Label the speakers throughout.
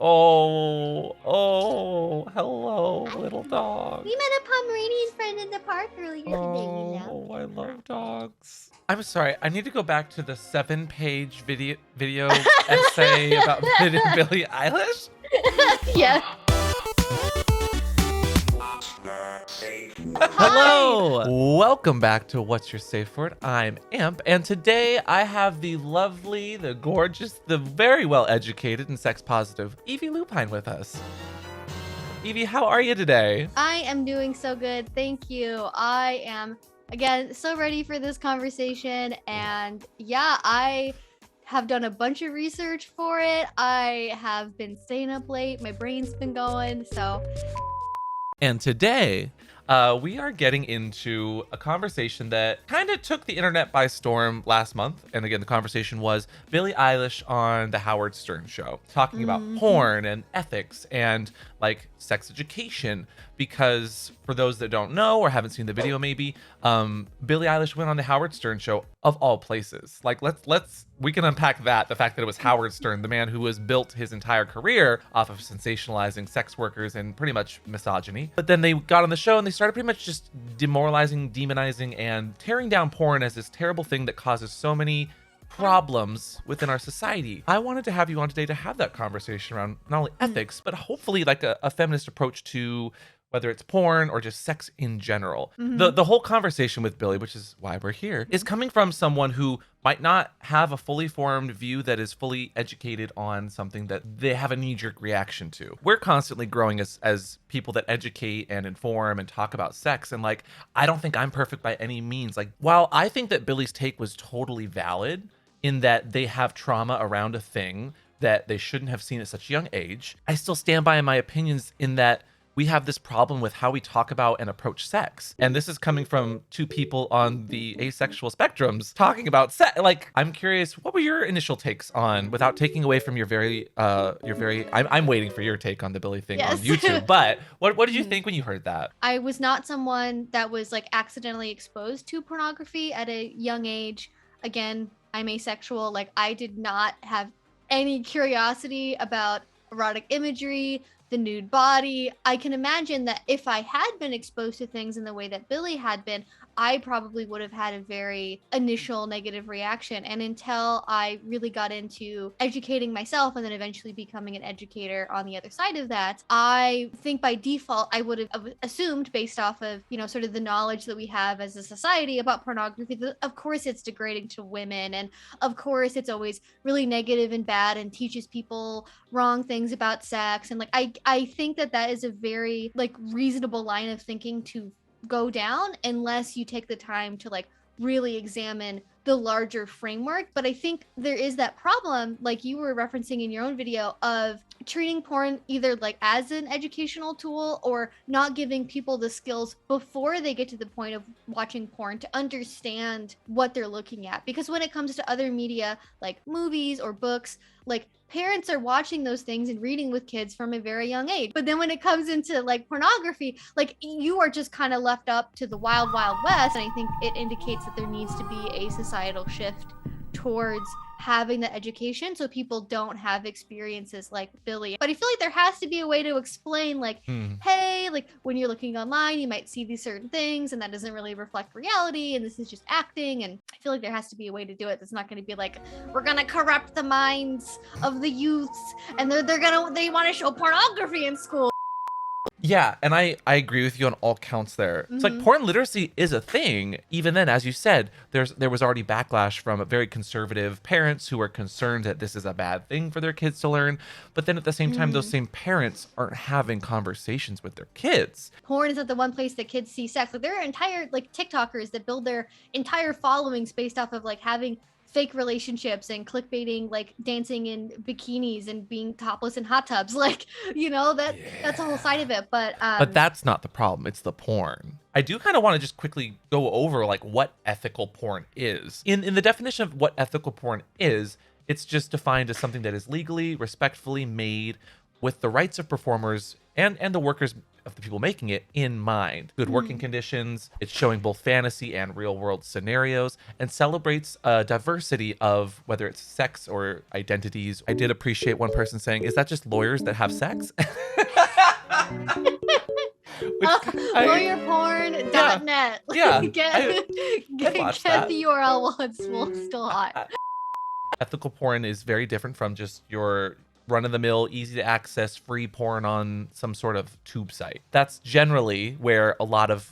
Speaker 1: Oh, hello, little dog.
Speaker 2: We met a Pomeranian friend in the park earlier today,
Speaker 1: Oh, I love dogs. I'm sorry, I need to go back to the 7-page video essay about Billie Eilish.
Speaker 2: Yeah.
Speaker 1: Hello! Welcome back to What's Your Safe Word? I'm Amp, and today I have the lovely, the gorgeous, the very well-educated and sex-positive Evie Lupine with us. Evie, how are you today?
Speaker 2: I am doing so good. Thank you. I am, again, so ready for this conversation. And yeah, I have done a bunch of research for it. I have been staying up late. My brain's been going. So.
Speaker 1: And today, we are getting into a conversation that kind of took the internet by storm last month. And again, the conversation was Billie Eilish on the Howard Stern show, talking about porn and ethics and like sex education. Because for those that don't know or haven't seen the video, maybe Billie Eilish went on the Howard Stern show of all places. Like we can unpack that, the fact that it was Howard Stern, the man who has built his entire career off of sensationalizing sex workers and pretty much misogyny. But then they got on the show and they started pretty much just demoralizing, demonizing, and tearing down porn as this terrible thing that causes so many problems within our society. I wanted to have you on today to have that conversation around not only ethics, but hopefully like a feminist approach to whether it's porn or just sex in general. The whole conversation with Billie, which is why we're here, is coming from someone who might not have a fully formed view that is fully educated on something that they have a knee-jerk reaction to. We're constantly growing as people that educate and inform and talk about sex. And like, I don't think I'm perfect by any means. Like, while I think that Billie's take was totally valid in that they have trauma around a thing that they shouldn't have seen at such a young age, I still stand by my opinions in that we have this problem with how we talk about and approach sex. And this is coming from two people on the asexual spectrums talking about sex. Like, I'm curious, what were your initial takes on, without taking away from I'm waiting for your take on the Billie thing on YouTube, but what did you think when you heard that?
Speaker 2: I was not someone that was like accidentally exposed to pornography at a young age. Again, I'm asexual. Like, I did not have any curiosity about erotic imagery, the nude body. I can imagine that if I had been exposed to things in the way that Billie had been, I probably would have had a very initial negative reaction. And until I really got into educating myself and then eventually becoming an educator on the other side of that, I think by default, I would have assumed, based off of, sort of the knowledge that we have as a society about pornography, that of course it's degrading to women. And of course it's always really negative and bad and teaches people wrong things about sex. And like, I think that is a very like reasonable line of thinking to go down, unless you take the time to like really examine the larger framework. But I think there is that problem, like you were referencing in your own video, of treating porn either like as an educational tool or not giving people the skills before they get to the point of watching porn to understand what they're looking at. Because when it comes to other media like movies or books, like parents are watching those things and reading with kids from a very young age. But then when it comes into like pornography, like you are just kind of left up to the wild, wild west. And I think it indicates that there needs to be a societal shift towards having that education so people don't have experiences like Billie. But I feel like there has to be a way to explain like, hey, like when you're looking online, you might see these certain things and that doesn't really reflect reality and this is just acting. And I feel like there has to be a way to do it that's not going to be like, we're going to corrupt the minds of the youths and they want to show pornography in school.
Speaker 1: Yeah, and I agree with you on all counts there. It's like porn literacy is a thing. Even then, as you said, there was already backlash from very conservative parents who are concerned that this is a bad thing for their kids to learn. But then at the same time, those same parents aren't having conversations with their kids.
Speaker 2: Porn is not the one place that kids see sex. Like there are entire like TikTokers that build their entire followings based off of like having fake relationships and clickbaiting, like dancing in bikinis and being topless in hot tubs. Like, that's a whole side of it. But
Speaker 1: that's not the problem. It's the porn. I do kind of want to just quickly go over like what ethical porn is. In the definition of what ethical porn is, it's just defined as something that is legally, respectfully made with the rights of performers and the workers of the people making it in mind. Good working conditions. It's showing both fantasy and real world scenarios and celebrates a diversity of whether it's sex or identities. I did appreciate one person saying, "Is that just lawyers that have sex?" Which yeah,
Speaker 2: Lawyerporn.net.
Speaker 1: yeah,
Speaker 2: get
Speaker 1: I'd watch
Speaker 2: get
Speaker 1: that.
Speaker 2: the URL while it's still hot.
Speaker 1: Ethical porn is very different from just your run-of-the-mill, easy to access free porn on some sort of tube site. That's generally where a lot of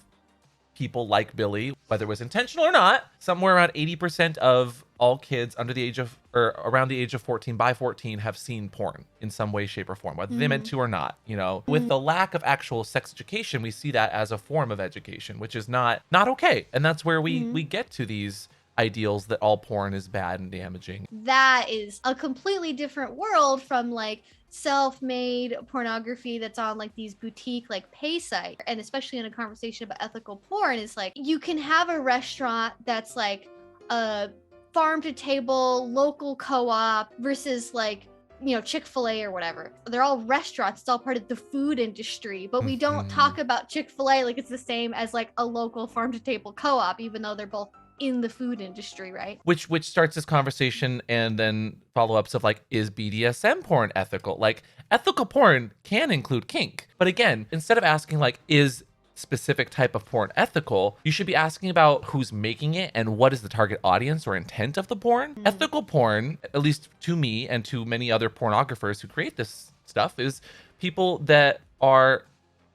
Speaker 1: people like Billy, whether it was intentional or not, somewhere around 80% of all kids under the age of, or around the age of 14 by 14 have seen porn in some way, shape, or form, whether they meant to or not. You know, with the lack of actual sex education, we see that as a form of education, which is not okay. And that's where we get to these ideals that all porn is bad and damaging.
Speaker 2: That is a completely different world from like self-made pornography that's on like these boutique like pay sites. And especially in a conversation about ethical porn, is like you can have a restaurant that's like a farm to table local co-op versus like, you know, Chick-fil-A or whatever. They're all restaurants. It's all part of the food industry, but we don't talk about Chick-fil-A like it's the same as like a local farm to table co-op, even though they're both in the food industry, right?
Speaker 1: Which starts this conversation and then follow-ups of like, is BDSM porn ethical? Like, ethical porn can include kink. But again, instead of asking like, is specific type of porn ethical, you should be asking about who's making it and what is the target audience or intent of the porn. Ethical porn, at least to me and to many other pornographers who create this stuff, is people that are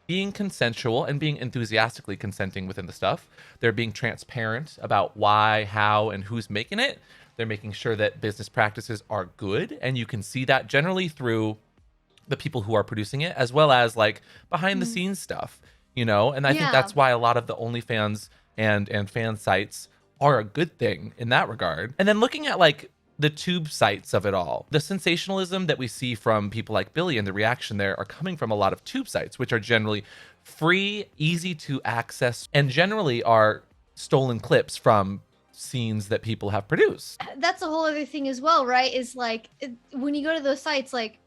Speaker 1: being consensual and being enthusiastically consenting within the stuff. They're being transparent about why, how, and who's making it. They're making sure that business practices are good, and you can see that generally through the people who are producing it, as well as like behind the scenes stuff, you know. And I think that's why a lot of the OnlyFans and fan sites are a good thing in that regard. And then looking at like the tube sites of it all, the sensationalism that we see from people like Billy and the reaction there are coming from a lot of tube sites, which are generally free, easy to access, and generally are stolen clips from scenes that people have produced.
Speaker 2: That's a whole other thing as well, right? Is like when you go to those sites, like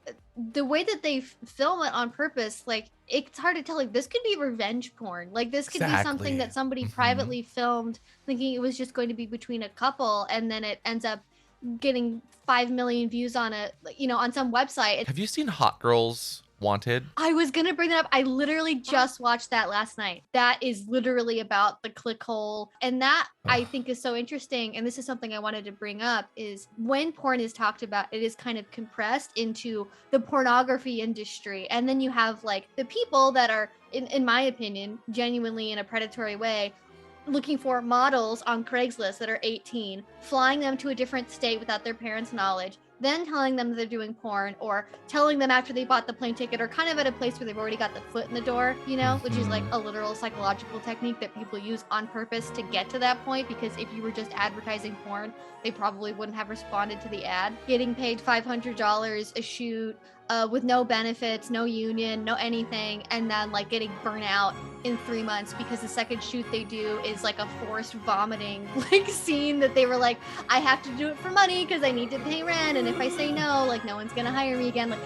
Speaker 2: the way that they film it on purpose, like it's hard to tell. Like this could be revenge porn. Like this could be something that somebody privately filmed, thinking it was just going to be between a couple, and then it ends up getting 5 million views on a, you know, on some website.
Speaker 1: Have you seen Hot Girls Wanted?
Speaker 2: I was gonna bring that up. I literally just watched that last night. That is literally about the click hole, and that I think is so interesting. And this is something I wanted to bring up, is when porn is talked about, it is kind of compressed into the pornography industry, and then you have like the people that are, in my opinion, genuinely in a predatory way, looking for models on Craigslist that are 18, flying them to a different state without their parents' knowledge, then telling them that they're doing porn, or telling them after they bought the plane ticket, or kind of at a place where they've already got the foot in the door, you know, which is like a literal psychological technique that people use on purpose to get to that point, because if you were just advertising porn, they probably wouldn't have responded to the ad. Getting paid $500 a shoot, with no benefits, no union, no anything, and then like getting burnt out in 3 months because the second shoot they do is like a forced vomiting like scene that they were like, I have to do it for money because I need to pay rent, and if I say no, like no one's gonna hire me again. Like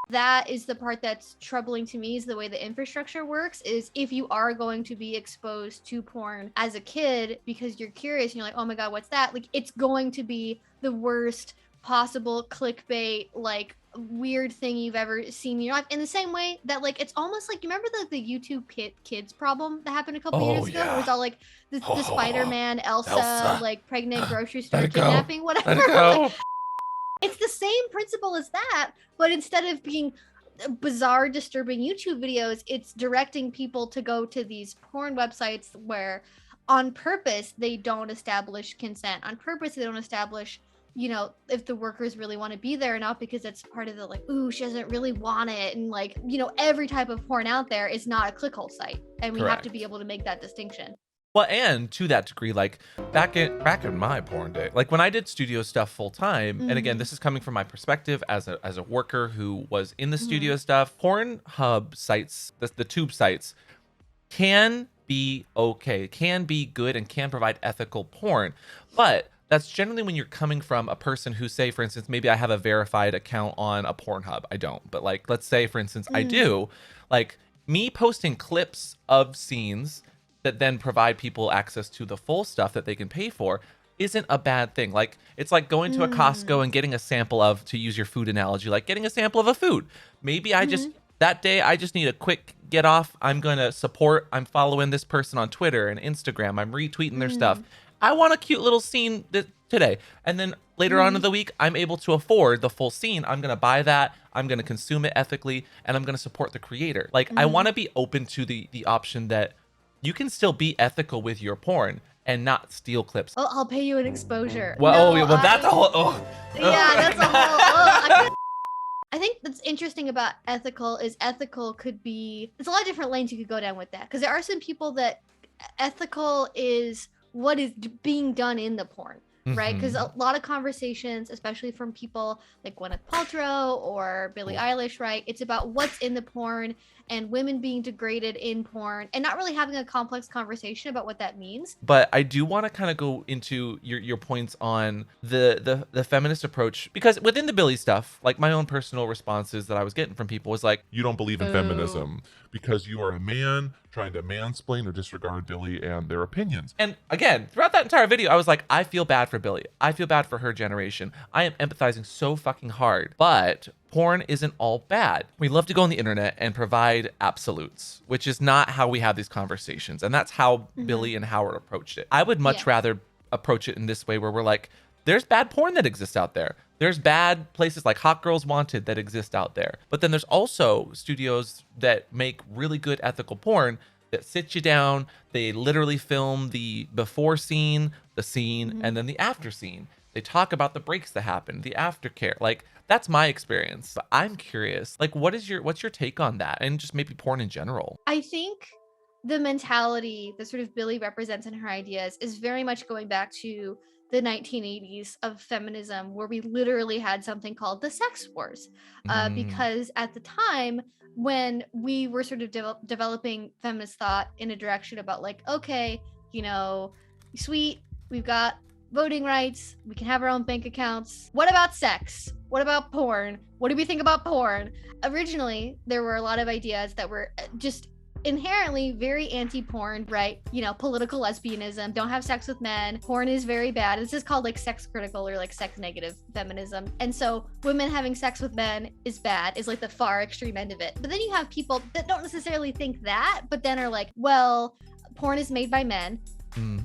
Speaker 2: that is the part that's troubling to me, is the way the infrastructure works. Is if you are going to be exposed to porn as a kid because you're curious and you're like, oh my god, what's that, like it's going to be the worst possible clickbait, like weird thing you've ever seen in your life. In the same way that like it's almost like, you remember the YouTube kids problem that happened a couple years ago? It was all like the Spider-Man Elsa like pregnant grocery store kidnapping, whatever. Like, it's the same principle as that, but instead of being bizarre, disturbing YouTube videos, it's directing people to go to these porn websites where on purpose they don't establish consent, on purpose they don't establish, you know, if the workers really want to be there or not, because it's part of the like, ooh, she doesn't really want it. And like, you know, every type of porn out there is not a clickhole site, and we have to be able to make that distinction.
Speaker 1: Well, and to that degree, like back in my porn day, like when I did studio stuff full time, and again, this is coming from my perspective as a worker who was in the studio stuff. Pornhub sites, the tube sites, can be okay, can be good, and can provide ethical porn, but that's generally when you're coming from a person who, say, for instance, maybe I have a verified account on a Pornhub. I don't, but like, let's say, for instance, I do. Like, me posting clips of scenes that then provide people access to the full stuff that they can pay for isn't a bad thing. Like, it's like going to a Costco and getting a sample of, to use your food analogy, like getting a sample of a food. Maybe I just, that day, I just need a quick get off. I'm going to support, I'm following this person on Twitter and Instagram. I'm retweeting their stuff. I want a cute little scene today. And then later on in the week, I'm able to afford the full scene. I'm going to buy that. I'm going to consume it ethically, and I'm going to support the creator. Like, I want to be open to the option that you can still be ethical with your porn and not steal clips.
Speaker 2: Oh, I'll pay you an exposure.
Speaker 1: Well, no, that's a whole.
Speaker 2: Yeah, that's a whole. I think that's interesting about ethical is ethical could be. There's a lot of different lanes you could go down with that, because there are some people that ethical is what is being done in the porn. Right, because a lot of conversations, especially from people like Gwyneth Paltrow or Billie Eilish, right? It's about what's in the porn and women being degraded in porn, and not really having a complex conversation about what that means.
Speaker 1: But I do want to kind of go into your points on the feminist approach, because within the Billy stuff, like my own personal responses that I was getting from people was like,
Speaker 3: you don't believe in feminism because you are a man trying to mansplain or disregard Billy and their opinions.
Speaker 1: And again, throughout that entire video, I was like, I feel bad for Billy. I feel bad for her generation. I am empathizing so fucking hard. But porn isn't all bad. We love to go on the internet and provide absolutes, which is not how we have these conversations. And that's how Billy and Howard approached it. I would much rather approach it in this way, where we're like, there's bad porn that exists out there. There's bad places like Hot Girls Wanted that exist out there. But then there's also studios that make really good ethical porn that sit you down. They literally film the before scene, the scene, and then the after scene. They talk about the breaks that happen, the aftercare. Like, that's my experience. But I'm curious, like, what's your take on that? And just maybe porn in general.
Speaker 2: I think the mentality that sort of Billy represents in her ideas is very much going back to the 1980s of feminism, where we literally had something called the sex wars, because at the time when we were sort of developing feminist thought in a direction about like, okay, you know, sweet, we've got voting rights, we can have our own bank accounts. What about sex? What about porn? What do we think about porn? Originally, there were a lot of ideas that were just inherently very anti-porn, right? You know, political lesbianism, don't have sex with men, porn is very bad. This is called like sex critical or like sex negative feminism. And so women having sex with men is bad, is like the far extreme end of it. But then you have people that don't necessarily think that, but then are like, well, porn is made by men.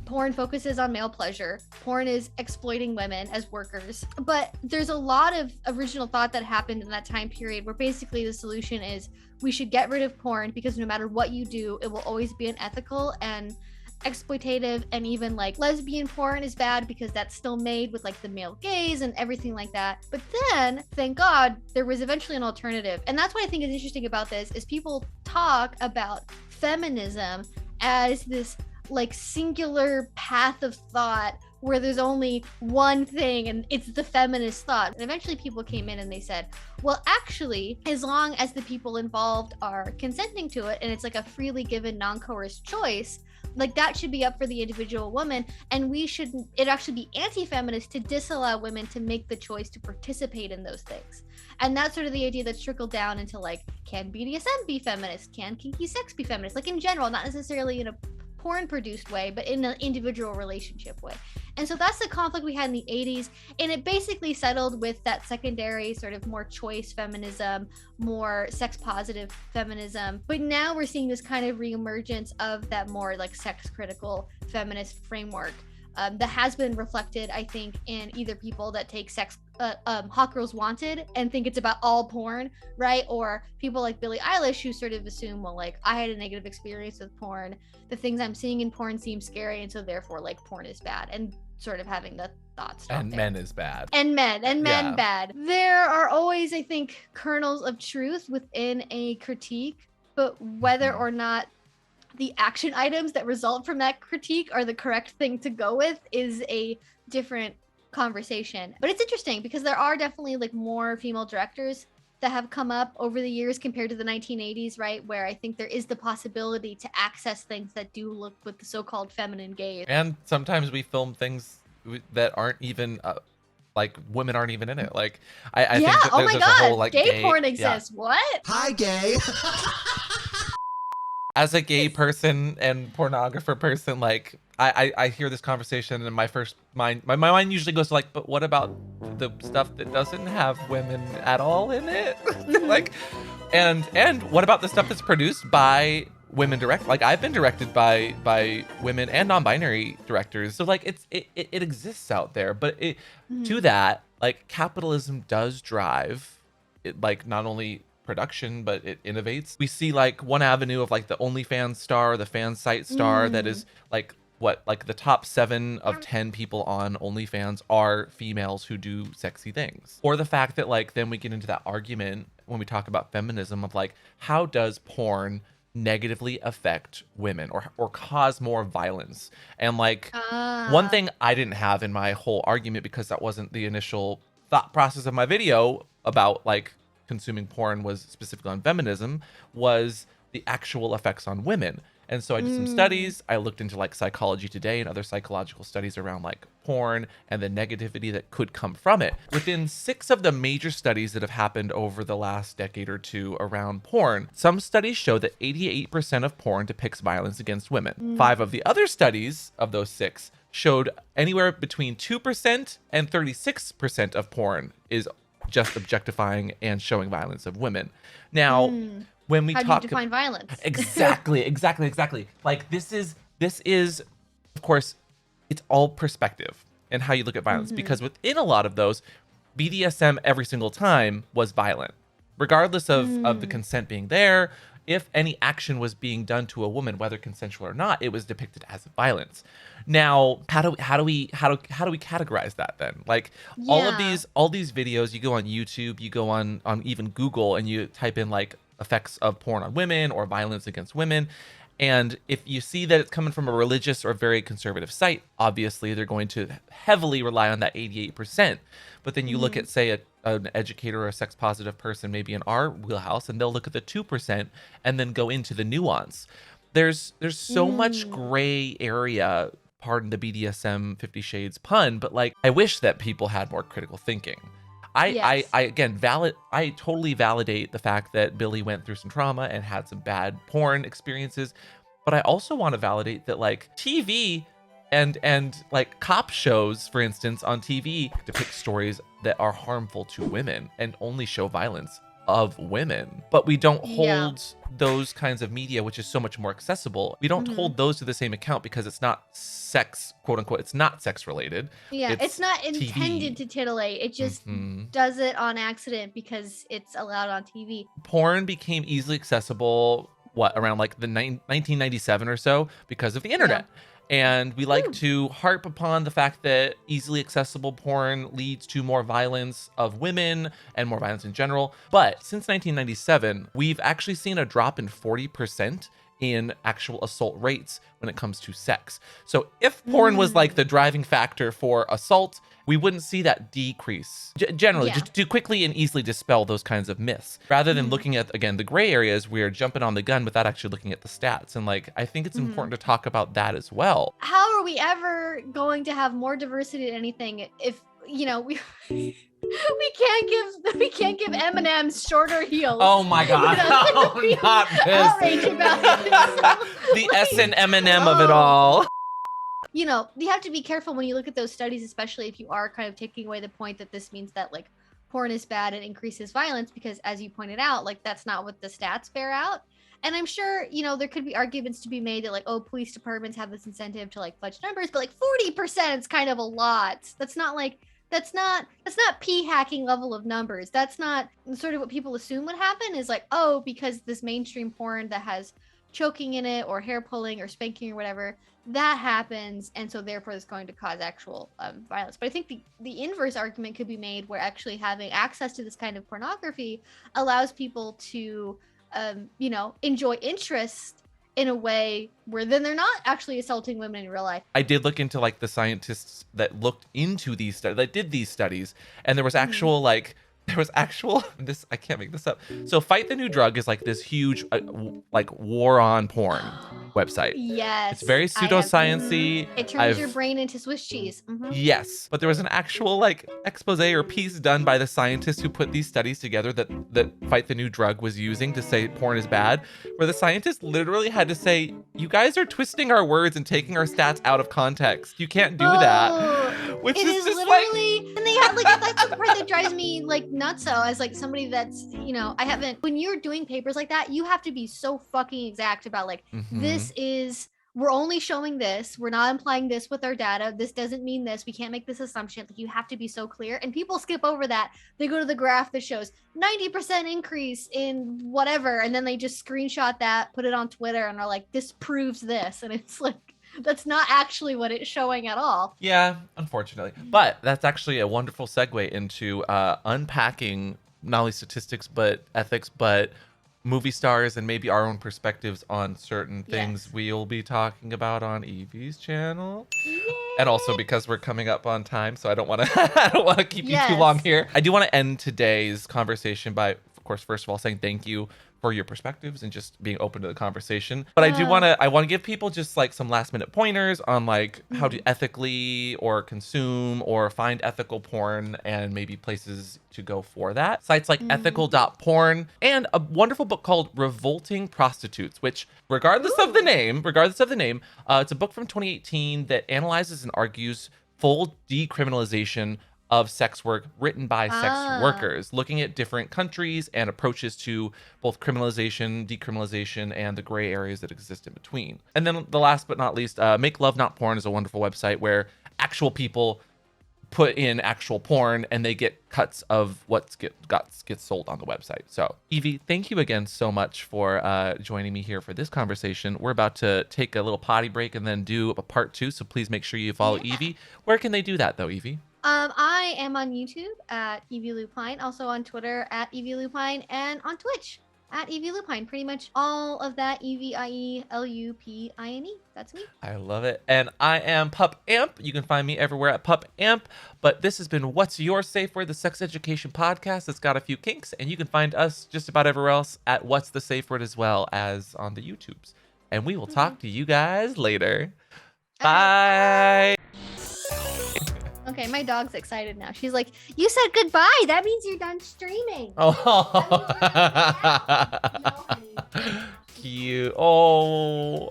Speaker 2: Porn focuses on male pleasure. Porn is exploiting women as workers. But there's a lot of original thought that happened in that time period, where basically the solution is we should get rid of porn, because no matter what you do, it will always be unethical and exploitative. And even like lesbian porn is bad because that's still made with like the male gaze and everything like that. But then, thank God, there was eventually an alternative. And that's what I think is interesting about this, is people talk about feminism as this like singular path of thought where there's only one thing and it's the feminist thought. And eventually people came in and they said, well, actually, as long as the people involved are consenting to it and it's like a freely given, non-coerced choice, like that should be up for the individual woman. And it actually be anti-feminist to disallow women to make the choice to participate in those things. And that's sort of the idea that's trickled down into like, can BDSM be feminist? Can kinky sex be feminist? Like in general, not necessarily in a porn produced way, but in an individual relationship way. And so that's the conflict we had in the 80s, and it basically settled with that secondary sort of more choice feminism, more sex positive feminism. But now we're seeing this kind of reemergence of that more like sex critical feminist framework that has been reflected, I think, in either people that take Hot Girls Wanted and think it's about all porn, right? Or people like Billie Eilish who sort of assume, well, like, I had a negative experience with porn. The things I'm seeing in porn seem scary, and so therefore, like, porn is bad. And sort of having the thoughts.
Speaker 1: And men is bad.
Speaker 2: And men bad. There are always, I think, kernels of truth within a critique, but whether or not the action items that result from that critique are the correct thing to go with is a different conversation. But it's interesting because there are definitely like more female directors that have come up over the years compared to the 1980s, right? Where I think there is the possibility to access things that do look with the so-called feminine gaze.
Speaker 1: And sometimes we film things that aren't even like women aren't even in it. Like I think that
Speaker 2: oh
Speaker 1: there's
Speaker 2: my
Speaker 1: a
Speaker 2: God,
Speaker 1: whole like
Speaker 2: gay porn exists.
Speaker 1: Yeah.
Speaker 2: What?
Speaker 4: Hi, gay.
Speaker 1: as a gay person and pornographer person, like I hear this conversation and my mind usually goes to like, but what about the stuff that doesn't have women at all in it? Like, and what about the stuff that's produced by women direct? Like I've been directed by women and non-binary directors. So like it exists out there, but to that, like capitalism does drive it, like not only production, but it innovates. We see like one avenue of like the OnlyFans star, the fan site star that is like like the top 7 of 10 people on OnlyFans are females who do sexy things. Or the fact that like then we get into that argument when we talk about feminism of like, how does porn negatively affect women or cause more violence? And like one thing I didn't have in my whole argument, because that wasn't the initial thought process of my video about like consuming porn was specifically on feminism, was the actual effects on women. And so I did some studies. I looked into like Psychology Today and other psychological studies around like porn and the negativity that could come from it. Within 6 of the major studies that have happened over the last decade or two around porn, some studies show that 88% of porn depicts violence against women. 5 of the other studies of those 6 showed anywhere between 2% and 36% of porn is just objectifying and showing violence of women. Now, when we
Speaker 2: How
Speaker 1: talk,
Speaker 2: do you define violence?
Speaker 1: exactly. Like this is, of course, it's all perspective and how you look at violence. Because within a lot of those, BDSM every single time was violent, regardless of the consent being there. If any action was being done to a woman, whether consensual or not, it was depicted as violence. Now, how do we categorize that then? Like all these videos, you go on YouTube, you go on even Google, and you type in like effects of porn on women or violence against women. And if you see that it's coming from a religious or very conservative site, obviously they're going to heavily rely on that 88%. But then you look at, say, an educator or a sex positive person, maybe in our wheelhouse, and they'll look at the 2% and then go into the nuance. There's so much gray area, pardon the BDSM 50 Shades pun, but like I wish that people had more critical thinking. I totally validate the fact that Billy went through some trauma and had some bad porn experiences, but I also want to validate that like TV and like cop shows, for instance, on TV depict stories that are harmful to women and only show violence of women. But we don't hold those kinds of media, which is so much more accessible. We don't hold those to the same account because it's not sex, quote unquote, it's not sex related.
Speaker 2: Yeah, it's not intended
Speaker 1: TV.
Speaker 2: to titillate. It just does it on accident because it's allowed on TV.
Speaker 1: Porn became easily accessible, around like the 1997 or so because of the internet. And we like to harp upon the fact that easily accessible porn leads to more violence of women and more violence in general. But since 1997, we've actually seen a drop in 40% in actual assault rates when it comes to sex. So if porn was like the driving factor for assault, we wouldn't see that decrease generally, just to quickly and easily dispel those kinds of myths. Rather than looking at, again, the gray areas, we're jumping on the gun without actually looking at the stats. And like, I think it's important to talk about that as well.
Speaker 2: How are we ever going to have more diversity in anything if, you know, we can't give M&M's shorter heels?
Speaker 1: Oh my God! Oh, not this.
Speaker 2: Outrage about it.
Speaker 1: The S and M&M of it all.
Speaker 2: You know, you have to be careful when you look at those studies, especially if you are kind of taking away the point that this means that like porn is bad and increases violence, because as you pointed out, like that's not what the stats bear out. And I'm sure, you know, there could be arguments to be made that like, oh, police departments have this incentive to like fudge numbers, but like 40% is kind of a lot. That's not p hacking level of numbers. That's not sort of what people assume would happen is like, oh, because this mainstream porn that has choking in it or hair pulling or spanking or whatever, that happens, and so therefore it's going to cause actual violence. But I think the inverse argument could be made where actually having access to this kind of pornography allows people to you know, enjoy interest in a way where then they're not actually assaulting women in real life.
Speaker 1: I did look into like the scientists that looked into these studies, that did these studies, and there was actual this, I can't make this up. So Fight the New Drug is like this huge like war on porn. website.
Speaker 2: Yes.
Speaker 1: It's very
Speaker 2: I have-
Speaker 1: pseudoscience-y.
Speaker 2: It turns your brain into Swiss cheese.
Speaker 1: Yes, but there was an actual like expose or piece done by the scientists who put these studies together that Fight the New Drug was using to say porn is bad, where the scientists literally had to say, you guys are twisting our words and taking our stats out of context. You can't do that. Which
Speaker 2: It
Speaker 1: is
Speaker 2: is
Speaker 1: just
Speaker 2: literally, and they had like, that's the part that drives me like nuts though, as like somebody that's, you know, I haven't, when you're doing papers like that, you have to be so fucking exact about like, this is, we're only showing this, we're not implying this with our data, this doesn't mean this, we can't make this assumption. Like, you have to be so clear, and people skip over that. They go to the graph that shows 90% increase in whatever, and then they just screenshot that, put it on Twitter, and are like, this proves this, and it's like, that's not actually what it's showing at all.
Speaker 1: Yeah, unfortunately. But that's actually a wonderful segue into unpacking not only statistics, but ethics, but movie stars and maybe our own perspectives on certain things we'll be talking about on Evie's channel.
Speaker 2: Yay.
Speaker 1: And also because we're coming up on time, so I don't want to keep you too long here. I do want to end today's conversation by, of course, first of all, saying thank you for your perspectives and just being open to the conversation. But I want to give people just like some last minute pointers on like how to ethically or consume or find ethical porn and maybe places to go for that. Sites like ethical.porn and a wonderful book called Revolting Prostitutes, which regardless of the name, it's a book from 2018 that analyzes and argues full decriminalization of sex work written by sex workers, looking at different countries and approaches to both criminalization, decriminalization, and the gray areas that exist in between. And then the last but not least, Make Love Not Porn is a wonderful website where actual people put in actual porn and they get cuts of what gets sold on the website. So Evie, thank you again so much for joining me here for this conversation. We're about to take a little potty break and then do a part 2, so please make sure you follow Evie. Where can they do that though, Evie?
Speaker 2: I am on YouTube at Evie Lupine, also on Twitter at Evie Lupine, and on Twitch at Evie Lupine. Pretty much all of that, EVIELUPINE. That's me.
Speaker 1: I love it. And I am Pup Amp. You can find me everywhere at Pup Amp. But this has been What's Your Safe Word, the sex education podcast. It's got a few kinks, and you can find us just about everywhere else at What's the Safe Word as well as on the YouTubes. And we will talk to you guys later. Bye.
Speaker 2: Okay, my dog's excited now. She's like, you said goodbye. That means you're done streaming.
Speaker 1: Oh. Cute. Oh,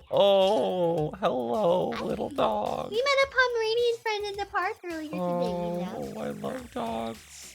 Speaker 1: hello, little dog.
Speaker 2: We met a Pomeranian friend in the park earlier today, you know.
Speaker 1: Oh, I love dogs.